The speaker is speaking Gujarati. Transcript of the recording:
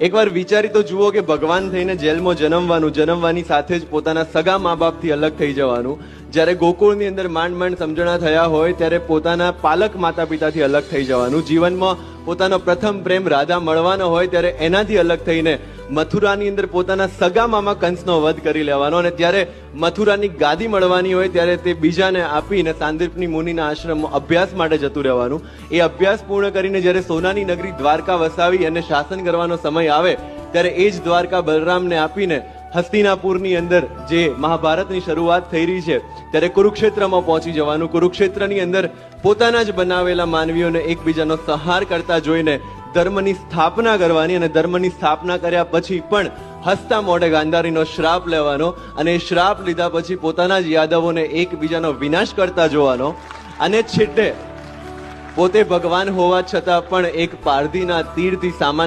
એકવાર વિચારી તો જુઓ કે ભગવાન થઈને જેલમાં જન્મવાની સાથે જ પોતાના સગા મા બાપથી અલગ થઈ જવાનું. જ્યારે ગોકુળની અંદર માંડ સમજણા થયા હોય ત્યારે પોતાના પાલક માતા પિતાથી અલગ થઈ જવાનું. જીવનમાં પોતાનો પ્રથમ પ્રેમ રાધા મળવાનો હોય ત્યારે એનાથી અલગ થઈને મથુરાની અંદર પોતાના સગા મામા કંસનો વધ કરી લેવાનો, અને ત્યારે મથુરાની ગાદી મળવાની હોય ત્યારે તે બીજાને આપીને સાંદીપની મુનિના આશ્રમમાં અભ્યાસ માટે જતું રહેવાનું. એ અભ્યાસ પૂર્ણ કરીને જ્યારે સોનાની નગરી દ્વારકા વસાવી અને શાસન કરવાનો સમય આવે ત્યારે એ જ દ્વારકા બલરામને આપીને હસ્તિનાપુરની અંદર જે મહાભારતની શરૂઆત થઈ રહી છે ત્યારે કુરુક્ષેત્રમાં પહોંચી જવાનું. કુરુક્ષેત્રની અંદર પોતાના જ બનાવેલા માનવીઓને એકબીજાનો સંહાર કરતા જોઈને ધર્મની સ્થાપના કરવાની, અને ધર્મની સ્થાપના કર્યા પછી પણ હસતા મોઢે ગાંધારીનો શ્રાપ લેવાનો, અને એ શ્રાપ લીધા પછી પોતાના જ યાદવોને એકબીજાનો વિનાશ કરતા જોવાનો, અને છેલ્લે પોતે ભગવાન હોવા છતાં પણ એક પારધીના તીરથી સામાન્ય